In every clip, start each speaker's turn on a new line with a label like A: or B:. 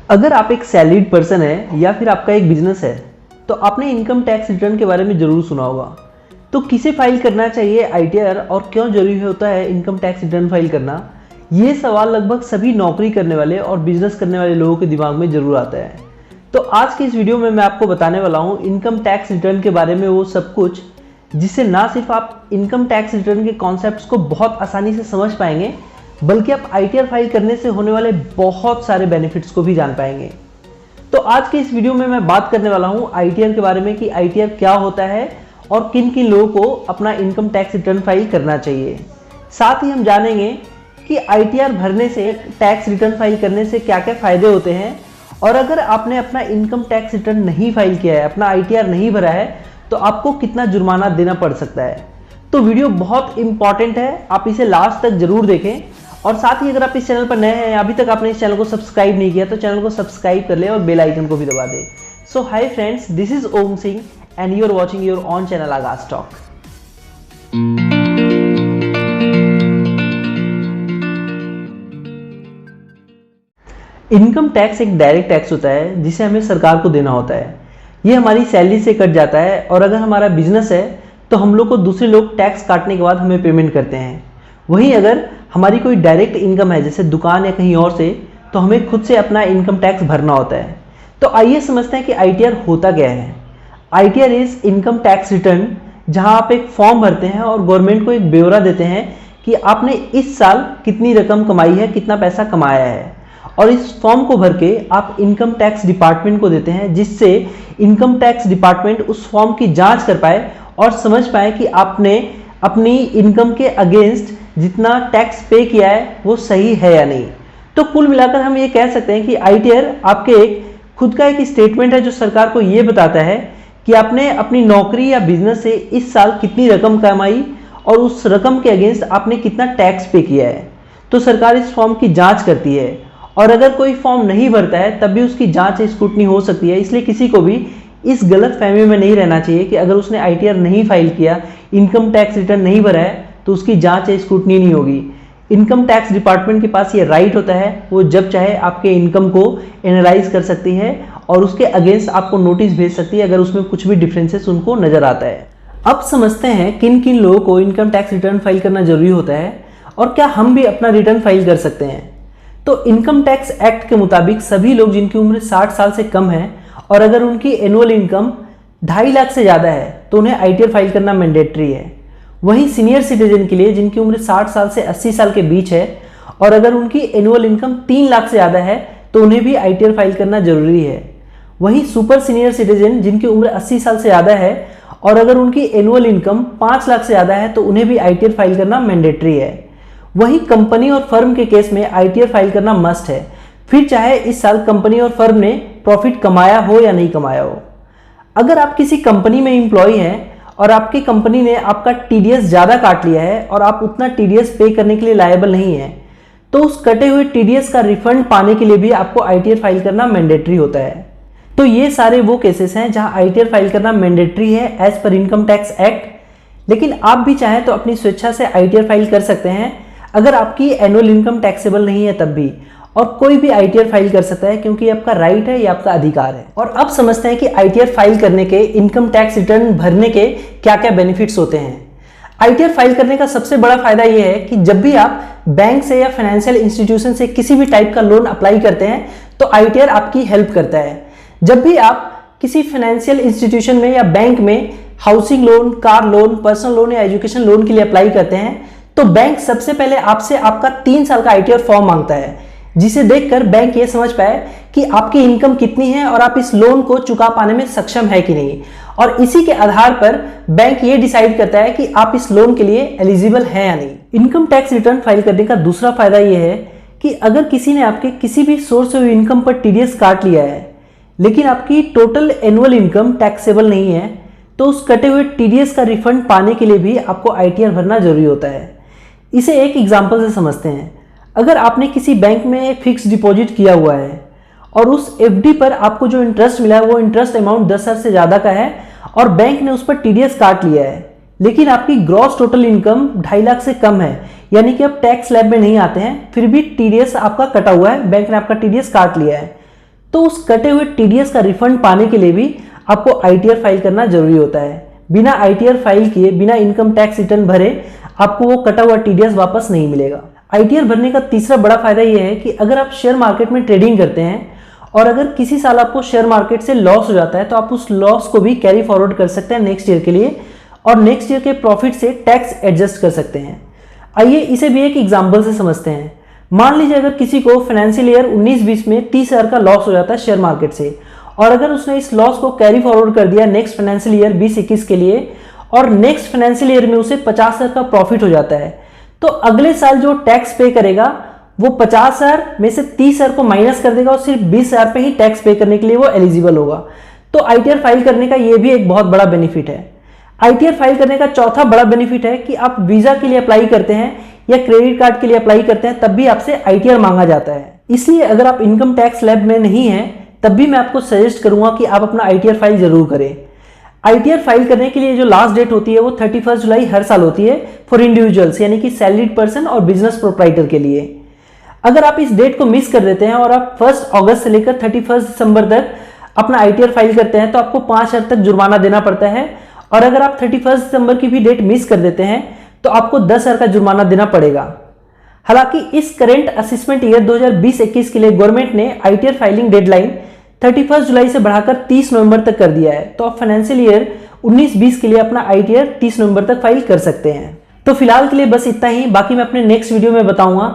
A: अगर आप एक सैलरीड पर्सन है या फिर आपका एक बिजनेस है तो आपने इनकम टैक्स रिटर्न के बारे में ज़रूर सुना होगा। तो किसे फाइल करना चाहिए आईटीआर और क्यों जरूरी होता है इनकम टैक्स रिटर्न फाइल करना, ये सवाल लगभग सभी नौकरी करने वाले और बिजनेस करने वाले लोगों के दिमाग में जरूर आता है। तो आज की इस वीडियो में मैं आपको बताने वाला हूँ इनकम टैक्स रिटर्न के बारे में वो सब कुछ, जिससे ना सिर्फ आप इनकम टैक्स रिटर्न के कॉन्सेप्ट्स को बहुत आसानी से समझ पाएंगे बल्कि आप आईटीआर फाइल करने से होने वाले बहुत सारे बेनिफिट्स को भी जान पाएंगे। तो आज के इस वीडियो में मैं बात करने वाला हूं आईटीआर के बारे में कि आईटीआर क्या होता है और किन किन लोगों को अपना इनकम टैक्स रिटर्न फाइल करना चाहिए। साथ ही हम जानेंगे कि आईटीआर भरने से, टैक्स रिटर्न फाइल करने से क्या क्या फायदे होते हैं, और अगर आपने अपना इनकम टैक्स रिटर्न नहीं फाइल किया है, अपना आईटीआर नहीं भरा है, तो आपको कितना जुर्माना देना पड़ सकता है। तो वीडियो बहुत इंपॉर्टेंट है, आप इसे लास्ट तक जरूर देखें। और साथ ही अगर आप इस चैनल पर नए हैं, अभी तक आपने इस चैनल को सब्सक्राइब नहीं किया तो चैनल को सब्सक्राइब कर ले और बेल आइकन को भी दबा दे। So hi friends, this is Om Singh and you are watching your on channel Aagaz talk. Income tax एक डायरेक्ट टैक्स होता है जिसे हमें सरकार को देना होता है। ये हमारी सैलरी से कट जाता है और अगर हमारा बिजनेस है तो हम लोग को दूसरे लोग टैक्स काटने के बाद हमें पेमेंट करते हैं। वहीं अगर हमारी कोई डायरेक्ट इनकम है जैसे दुकान या कहीं और से, तो हमें खुद से अपना इनकम टैक्स भरना होता है। तो आइए समझते हैं कि आईटीआर होता क्या है। ITR is income tax return, जहां आप एक फॉर्म भरते हैं और गवर्नमेंट को एक ब्यौरा देते हैं कि आपने इस साल कितनी रकम कमाई है, कितना पैसा कमाया है, और इस फॉर्म को भर के आप इनकम टैक्स डिपार्टमेंट को देते हैं, जिससे इनकम टैक्स डिपार्टमेंट उस फॉर्म की जांच कर पाए और समझ पाए कि आपने अपनी इनकम के अगेंस्ट जितना टैक्स पे किया है वो सही है या नहीं। तो कुल मिलाकर हम ये कह सकते हैं कि आईटीआर आपके एक खुद का एक स्टेटमेंट है जो सरकार को ये बताता है कि आपने अपनी नौकरी या बिजनेस से इस साल कितनी रकम कमाई और उस रकम के अगेंस्ट आपने कितना टैक्स पे किया है। तो सरकार इस फॉर्म की जांच करती है और अगर कोई फॉर्म नहीं भरता है तब भी उसकी जांच स्क्रूटनी हो सकती है। इसलिए किसी को भी इस गलत फहमी में नहीं रहना चाहिए कि अगर उसने आईटीआर नहीं फाइल किया, इनकम टैक्स रिटर्न नहीं भरा है, तो उसकी जांच या स्क्रूटनी नहीं होगी। इनकम टैक्स डिपार्टमेंट के पास ये राइट होता है, वो जब चाहे आपके इनकम को एनालाइज कर सकती है और उसके अगेंस्ट आपको नोटिस भेज सकती है अगर उसमें कुछ भी डिफरेंसेस उनको नजर आता है। अब समझते हैं किन किन लोगों को इनकम टैक्स रिटर्न फाइल करना जरूरी होता है और क्या हम भी अपना रिटर्न फाइल कर सकते हैं। तो इनकम टैक्स एक्ट के मुताबिक सभी लोग जिनकी उम्र 60 साल से कम है और अगर उनकी एनुअल इनकम 2.5 लाख से ज़्यादा है तो उन्हें आईटीआर फाइल करना मैंडेटरी है। वहीं सीनियर सिटीजन के लिए जिनकी उम्र 60 साल से 80 साल के बीच है और अगर उनकी एनुअल इनकम 3 लाख से ज़्यादा है तो उन्हें भी आईटीआर फाइल करना जरूरी है। वहीं सुपर सीनियर सिटीजन जिनकी उम्र 80 साल से ज़्यादा है और अगर उनकी एनुअल इनकम 5 लाख से ज़्यादा है तो उन्हें भी आईटीआर फाइल करना मैंडेटरी है। वहीं कंपनी और फर्म के केस में आईटीआर फाइल करना मस्ट है, फिर चाहे इस साल कंपनी और फर्म ने प्रॉफिट कमाया हो या नहीं कमाया हो। अगर आप किसी कंपनी में एम्प्लॉय हैं और आपकी कंपनी ने आपका टीडीएस ज़्यादा काट लिया है और आप उतना टीडीएस पे करने के लिए लायबल नहीं है, तो उस कटे हुए टीडीएस का रिफंड पाने के लिए भी आपको आईटीआर फाइल करना मैंडेटरी होता है। तो ये सारे वो केसेस हैं जहां आईटीआर फाइल करना मैंडेटरी है as per income tax act. लेकिन आप भी चाहें तो अपनी स्वेच्छा से आईटीआर फाइल कर सकते हैं अगर आपकी एनुअल इनकम टैक्सेबल नहीं है तब भी, और कोई भी आईटीआर फाइल कर सकता है क्योंकि आपका राइट है, ये आपका अधिकार है। और अब समझते हैं कि आईटीआर फाइल करने के, इनकम टैक्स रिटर्न भरने के क्या क्या बेनिफिट्स होते हैं। आईटीआर फाइल करने का सबसे बड़ा फायदा यह है कि जब भी आप बैंक से या फाइनेंशियल इंस्टीट्यूशन से किसी भी टाइप का लोन अप्लाई करते हैं तो आईटीआर आपकी हेल्प करता है। जब भी आप किसी फाइनेंशियल इंस्टीट्यूशन में या बैंक में housing loan, car loan, personal loan या एजुकेशन लोन के लिए अप्लाई करते हैं तो बैंक सबसे पहले आपसे आपका 3 साल का आईटीआर फॉर्म मांगता है, जिसे देखकर बैंक ये समझ पाए कि आपकी इनकम कितनी है और आप इस लोन को चुका पाने में सक्षम है कि नहीं। और इसी के आधार पर बैंक ये डिसाइड करता है कि आप इस लोन के लिए एलिजिबल हैं या नहीं। इनकम टैक्स रिटर्न फाइल करने का दूसरा फायदा यह है कि अगर किसी ने आपके किसी भी सोर्स ऑफ इनकम पर टीडीएस काट लिया है लेकिन आपकी टोटल एनुअल इनकम टैक्सेबल नहीं है, तो उस कटे हुए टीडीएस का रिफंड पाने के लिए भी आपको आईटीआर भरना जरूरी होता है। इसे एक एग्जाम्पल से समझते हैं। अगर आपने किसी बैंक में फिक्स डिपॉजिट किया हुआ है और उस एफडी पर आपको जो इंटरेस्ट मिला है वो इंटरेस्ट अमाउंट 10,000 से ज़्यादा का है और बैंक ने उस पर टीडीएस काट लिया है, लेकिन आपकी ग्रॉस टोटल इनकम 2.5 लाख से कम है, यानी कि आप टैक्स स्लैब में नहीं आते हैं, फिर भी टीडीएस आपका कटा हुआ है, बैंक ने आपका टीडीएस काट लिया है, तो उस कटे हुए टीडीएस का रिफंड पाने के लिए भी आपको आईटीआर फाइल करना जरूरी होता है। बिना आईटीआर फाइल किए, बिना इनकम टैक्स रिटर्न भरे आपको वो कटा हुआ टीडीएस वापस नहीं मिलेगा। आईटीआर भरने का तीसरा बड़ा फायदा यह है कि अगर आप शेयर मार्केट में ट्रेडिंग करते हैं और अगर किसी साल आपको शेयर मार्केट से लॉस हो जाता है तो आप उस लॉस को भी कैरी फॉरवर्ड कर सकते हैं नेक्स्ट ईयर के लिए और नेक्स्ट ईयर के प्रॉफिट से टैक्स एडजस्ट कर सकते हैं। आइए इसे भी एक एग्जाम्पल से समझते हैं। मान लीजिए अगर किसी को फाइनेंशियल ईयर 19-20 में 30,000 का लॉस हो जाता है शेयर मार्केट से और अगर उसने इस लॉस को कैरी फॉरवर्ड कर दिया नेक्स्ट फाइनेंशियल ईयर 20-21 के लिए और नेक्स्ट फाइनेंशियल ईयर में उसे 50,000 का प्रॉफिट हो जाता है, तो अगले साल जो टैक्स पे करेगा वो 50,000 में से 30,000 को माइनस कर देगा और सिर्फ 20,000 पे ही टैक्स पे करने के लिए वो एलिजिबल होगा। तो आईटीआर फाइल करने का ये भी एक बहुत बड़ा बेनिफिट है। आईटीआर फाइल करने का चौथा बड़ा बेनिफिट है कि आप वीजा के लिए अप्लाई करते हैं या क्रेडिट कार्ड के लिए अप्लाई करते हैं तब भी आपसे आईटीआर मांगा जाता है। इसलिए अगर आप इनकम टैक्स स्लैब में नहीं है तब भी मैं आपको सजेस्ट करूंगा कि आप अपना आईटीआर फाइल जरूर करें। आईटीआर फाइल करने के लिए जो लास्ट डेट होती है वो 31 जुलाई हर साल होती है फॉर इंडिविजुअल्स यानी कि सैलरीड पर्सन और बिजनेस प्रोप्राइटर के लिए। अगर आप इस डेट को मिस कर देते हैं और आप 1 अगस्त से लेकर 31 दिसंबर तक अपना आईटीआर फाइल करते हैं तो आपको 5,000 तक जुर्माना देना पड़ता है और अगर आप 31 दिसंबर की भी डेट मिस कर देते हैं तो आपको 10,000 का जुर्माना देना पड़ेगा। हालांकि इस करेंट असेसमेंट ईयर 2020-21 के लिए गवर्नमेंट ने आईटीआर फाइलिंग डेडलाइन 31 जुलाई से बढ़ाकर 30 नवंबर तक कर दिया है, तो आप फाइनेंशियल ईयर 19-20 के लिए अपना आईटीआर 30 नवंबर तक फाइल कर सकते हैं। तो फिलहाल के लिए बस इतना ही। बाकी मैं अपने नेक्स्ट वीडियो में बताऊंगा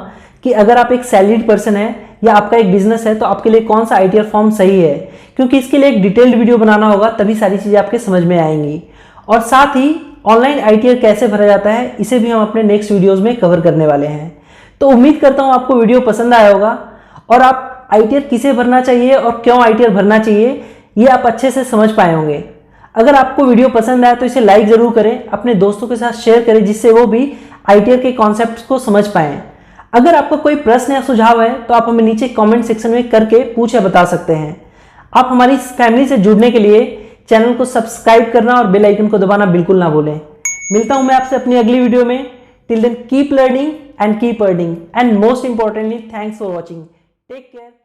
A: कि अगर आप एक सैलरीड पर्सन है या आपका एक बिजनेस है तो आपके लिए कौन सा आईटीआर फॉर्म सही है, क्योंकि इसके लिए एक डिटेल्ड वीडियो बनाना होगा तभी सारी चीजें आपके समझ में आएंगी। और साथ ही ऑनलाइन आईटीआर कैसे भरा जाता है इसे भी हम अपने नेक्स्ट वीडियोस में कवर करने वाले हैं। तो उम्मीद करता हूं आपको वीडियो पसंद आया होगा और आप आईटीआर किसे भरना चाहिए और क्यों आईटीआर भरना चाहिए ये आप अच्छे से समझ पाए होंगे। अगर आपको वीडियो पसंद आया तो इसे लाइक जरूर करें, अपने दोस्तों के साथ शेयर करें जिससे वो भी आईटीआर के कॉन्सेप्ट को समझ पाएं। अगर आपको कोई प्रश्न या सुझाव है तो आप हमें नीचे कमेंट सेक्शन में करके पूछ या बता सकते हैं। आप हमारी फैमिली से जुड़ने के लिए चैनल को सब्सक्राइब करना और बेल आइकन को दबाना बिल्कुल ना भूलें। मिलता हूं मैं आपसे अपनी अगली वीडियो में। Till then keep learning and keep earning and most importantly thanks for watching. Take care.